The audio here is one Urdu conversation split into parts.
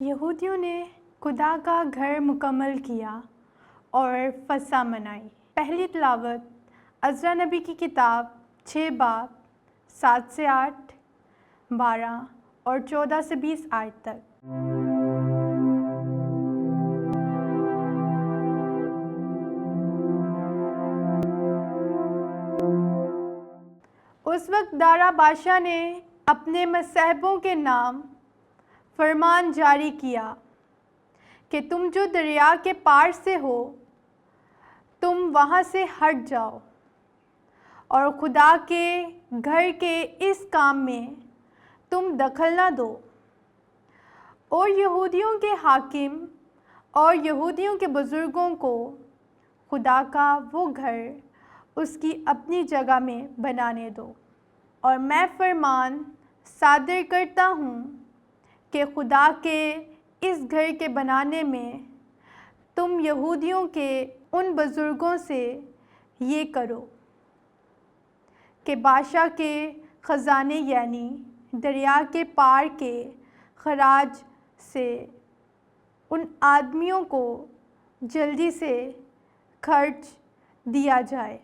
یہودیوں نے خدا کا گھر مکمل کیا اور فسح منائی۔ پہلی تلاوت عزرا نبی کی کتاب 6 باب 7 سے 8، 12 اور 14 سے 20 آیت تک۔ اس وقت دارا بادشاہ نے اپنے مصاحبوں کے نام فرمان جاری کیا کہ تم جو دریا کے پار سے ہو تم وہاں سے ہٹ جاؤ اور خدا کے گھر کے اس کام میں تم دخل نہ دو، اور یہودیوں کے حاکم اور یہودیوں کے بزرگوں کو خدا کا وہ گھر اس کی اپنی جگہ میں بنانے دو، اور میں فرمان صادر کرتا ہوں کہ خدا کے اس گھر کے بنانے میں تم یہودیوں کے ان بزرگوں سے یہ کرو کہ بادشاہ کے خزانے یعنی دریا کے پار کے خراج سے ان آدمیوں کو جلدی سے خرچ دیا جائے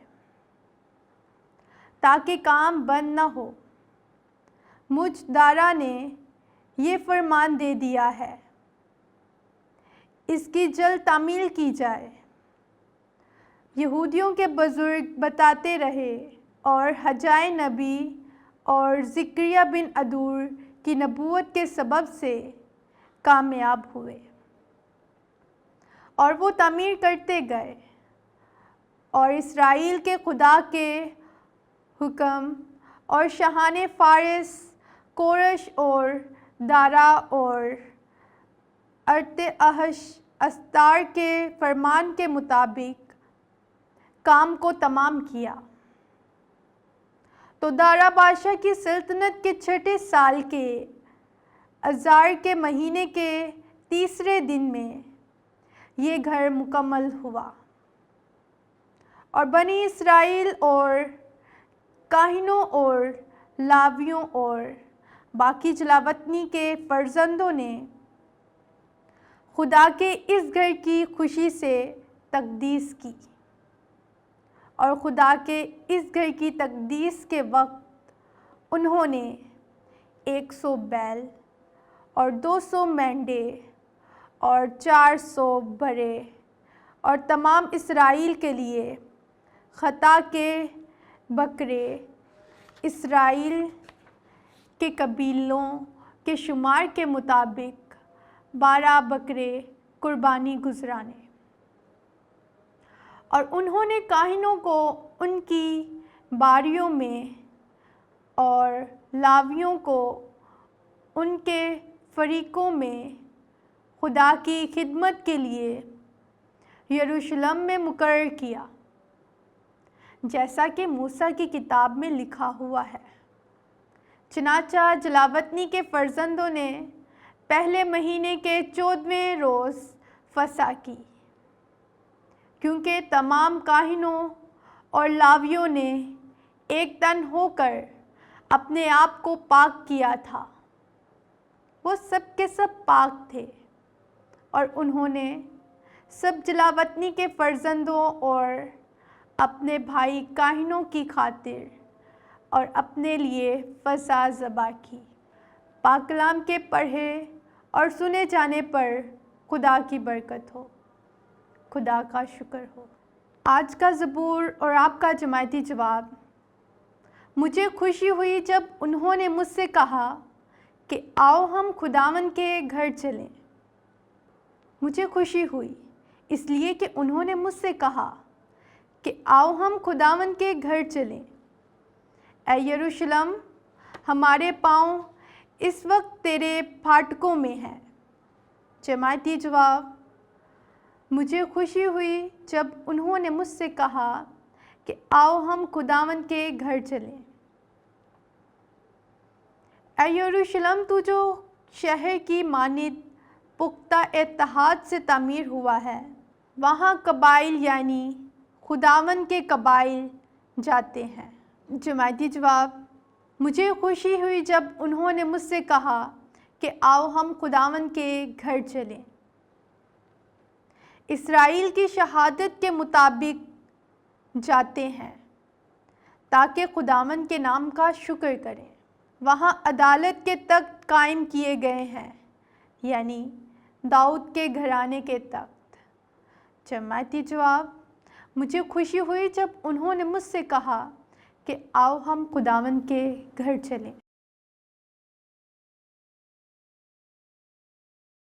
تاکہ کام بند نہ ہو۔ مجھ دارا نے یہ فرمان دے دیا ہے، اس کی جلد تعمیل کی جائے۔ یہودیوں کے بزرگ بتاتے رہے اور حجائے نبی اور زکریا بن ادور کی نبوت کے سبب سے کامیاب ہوئے، اور وہ تعمیر کرتے گئے، اور اسرائیل کے خدا کے حکم اور شاہان فارس کورش اور دارا اور ارتحشس استار کے فرمان کے مطابق کام کو تمام کیا۔ تو دارا بادشاہ کی سلطنت کے 6 سال کے آذار کے مہینے کے 3 دن میں یہ گھر مکمل ہوا، اور بنی اسرائیل اور کاہنوں اور لاویوں اور باقی جلاوطنی کے فرزندوں نے خدا کے اس گھر کی خوشی سے تقدیس کی، اور خدا کے اس گھر کی تقدیس کے وقت انہوں نے 100 بیل اور 200 مینڈے اور 400 بھرے اور تمام اسرائیل کے لیے خطا کے بکرے اسرائیل کے قبیلوں کے شمار کے مطابق 12 بکرے قربانی گزرانے، اور انہوں نے کاہنوں کو ان کی باریوں میں اور لاویوں کو ان کے فریقوں میں خدا کی خدمت کے لیے یروشلم میں مقرر کیا، جیسا کہ موسیٰ کی کتاب میں لکھا ہوا ہے۔ چنانچہ جلاوطنی کے فرزندوں نے پہلے مہینے کے 14ویں روز فسح کی، کیونکہ تمام کاہنوں اور لاویوں نے ایک تن ہو کر اپنے آپ کو پاک کیا تھا۔ وہ سب کے سب پاک تھے، اور انہوں نے سب جلاوطنی کے فرزندوں اور اپنے بھائی کاہنوں کی خاطر اور اپنے لیے فسح ذبح کی۔ پاک کلام کے پڑھے اور سنے جانے پر خدا کی برکت ہو۔ خدا کا شکر ہو۔ آج کا زبور اور آپ کا جماعتی جواب۔ مجھے خوشی ہوئی جب انہوں نے مجھ سے کہا کہ آؤ ہم خداوند کے گھر چلیں۔ مجھے خوشی ہوئی اس لیے کہ انہوں نے مجھ سے کہا کہ آؤ ہم خداوند کے گھر چلیں۔ اے یروشلم، ہمارے پاؤں اس وقت تیرے پھاٹکوں میں ہیں۔ جماعتی جواب۔ مجھے خوشی ہوئی جب انہوں نے مجھ سے کہا کہ آؤ ہم خداوند کے گھر چلیں۔ اے یروشلم، تو جو شہر کی مانند پختہ اتحاد سے تعمیر ہوا ہے، وہاں قبائل یعنی خداوند کے قبائل جاتے ہیں۔ جماعتی جواب۔ مجھے خوشی ہوئی جب انہوں نے مجھ سے کہا کہ آؤ ہم خداوند کے گھر چلیں۔ اسرائیل کی شہادت کے مطابق جاتے ہیں تاکہ خداوند کے نام کا شکر کریں۔ وہاں عدالت کے تخت قائم کیے گئے ہیں، یعنی داؤد کے گھرانے کے تخت۔ جماعتی جواب: مجھے خوشی ہوئی جب انہوں نے مجھ سے کہا کہ آؤ ہم خداوند کے گھر چلیں۔